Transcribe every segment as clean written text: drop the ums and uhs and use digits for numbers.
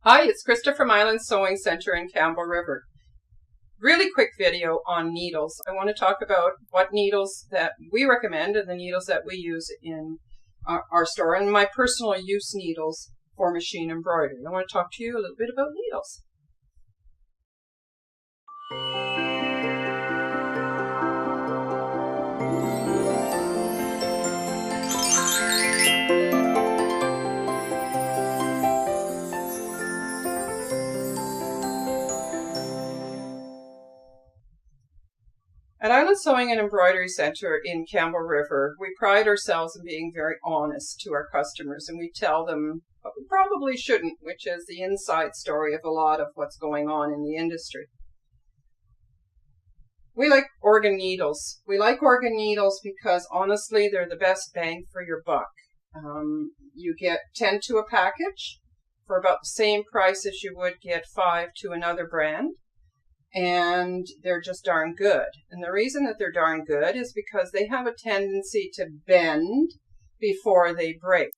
Hi, it's Christa from Island Sewing Center in Campbell River. Really quick video on needles. I want to talk about what needles that we recommend and the needles that we use in our store and my personal use needles for machine embroidery. I want to talk to you a little bit about needles. At Island Sewing and Embroidery Center in Campbell River, we pride ourselves in being very honest to our customers, and we tell them what we probably shouldn't, which is the inside story of a lot of what's going on in the industry. We like organ needles. We like organ needles because honestly, they're the best bang for your buck. You get 10 to a package for about the same price as you would get 5 to another brand. And they're just darn good. And the reason that they're darn good is because they have a tendency to bend before they break.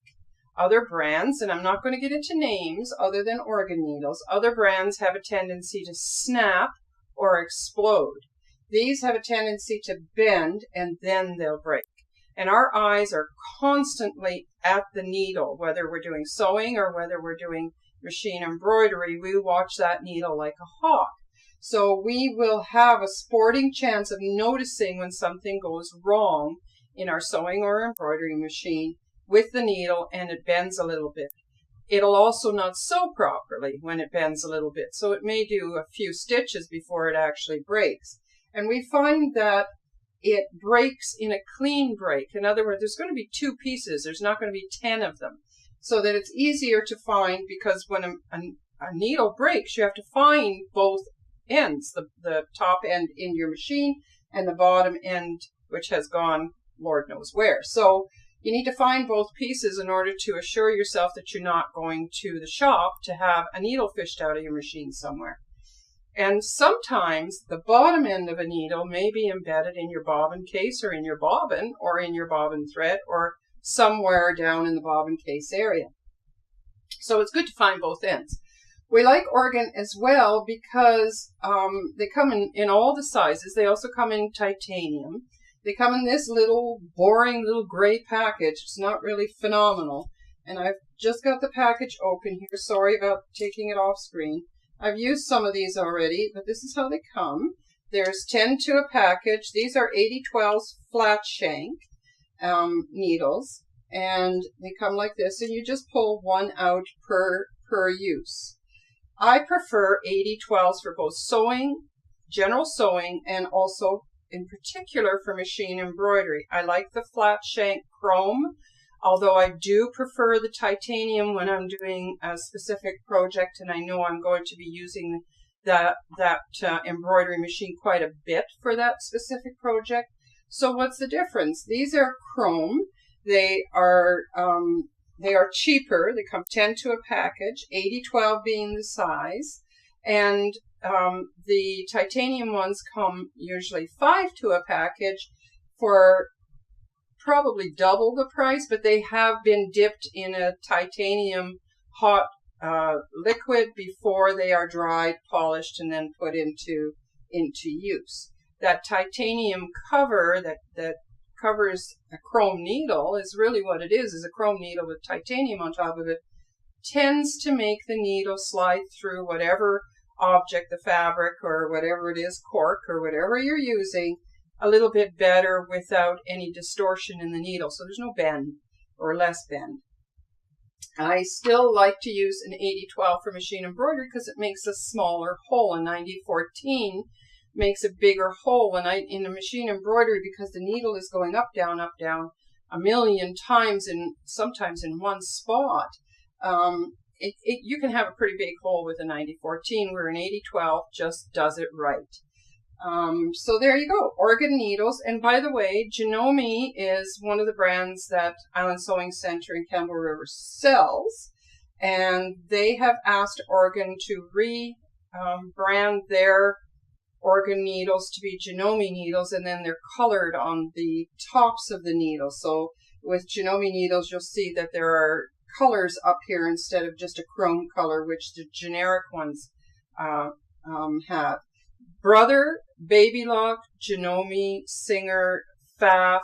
Other brands, and I'm not going to get into names other than organ needles, other brands have a tendency to snap or explode. These have a tendency to bend and then they'll break. And our eyes are constantly at the needle, whether we're doing sewing or whether we're doing machine embroidery, we watch that needle like a hawk. So we will have a sporting chance of noticing when something goes wrong in our sewing or embroidery machine with the needle and it bends a little bit. It'll also not sew properly when it bends a little bit. So it may do a few stitches before it actually breaks. And we find that it breaks in a clean break. In other words, there's going to be 2 pieces. There's not going to be 10 of them. So that it's easier to find, because when a needle breaks, you have to find both ends, the top end in your machine and the bottom end, which has gone Lord knows where. So you need to find both pieces in order to assure yourself that you're not going to the shop to have a needle fished out of your machine somewhere. And sometimes the bottom end of a needle may be embedded in your bobbin case or in your bobbin or in your bobbin thread or somewhere down in the bobbin case area. So it's good to find both ends. We like organ as well because they come in all the sizes. They also come in titanium. They come in this little boring little gray package. It's not really phenomenal. And I've just got the package open here. Sorry about taking it off screen. I've used some of these already, but this is how they come. There's 10 to a package. These are 80-12 flat shank needles. And they come like this. And you just pull one out per use. I prefer 80-12s for both sewing, general sewing, and also in particular for machine embroidery. I like the flat shank chrome, although I do prefer the titanium when I'm doing a specific project and I know I'm going to be using that embroidery machine quite a bit for that specific project. So what's the difference? These are chrome. They are cheaper. They come 10 to a package, 80-12 being the size. And the titanium ones come usually 5 to a package for probably double the price, but they have been dipped in a titanium hot liquid before they are dried, polished, and then put into use. That titanium cover that covers a chrome needle is really what it is a chrome needle with titanium on top of it, tends to make the needle slide through whatever object, the fabric or whatever it is, cork or whatever you're using, a little bit better without any distortion in the needle. So there's no bend or less bend. I still like to use an 80-12 for machine embroidery because it makes a smaller hole. A 90-14 makes a bigger hole, and in a machine embroidery, because the needle is going up, down, a million times, and sometimes in one spot, you can have a pretty big hole with a 90-14, where an 80-12 just does it right. So there you go, organ needles. And by the way, Janome is one of the brands that Island Sewing Center in Campbell River sells, and they have asked Organ to rebrand their organ needles to be Janome needles, and then they're colored on the tops of the needles. So with Janome needles, you'll see that there are colors up here instead of just a chrome color, which the generic ones have. Brother, Babylock, Janome, Singer, Pfaff,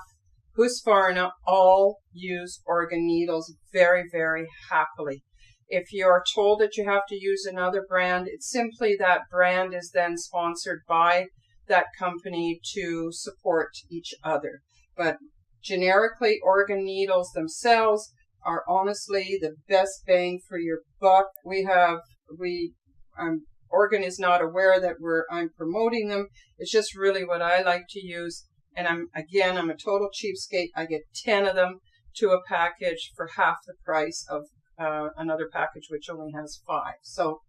Husqvarna all use organ needles very, very happily. If you're told that you have to use another brand, it's simply that brand is then sponsored by that company to support each other. But generically, organ needles themselves are honestly the best bang for your buck. Organ is not aware that I'm promoting them. It's just really what I like to use. And I'm a total cheapskate. I get 10 of them to a package for half the price of another package which only has 5. So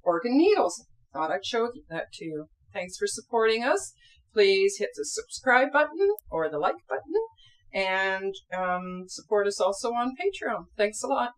organ needles. Thought I'd show that to you. Thanks for supporting us. Please hit the subscribe button or the like button, and support us also on Patreon. Thanks a lot.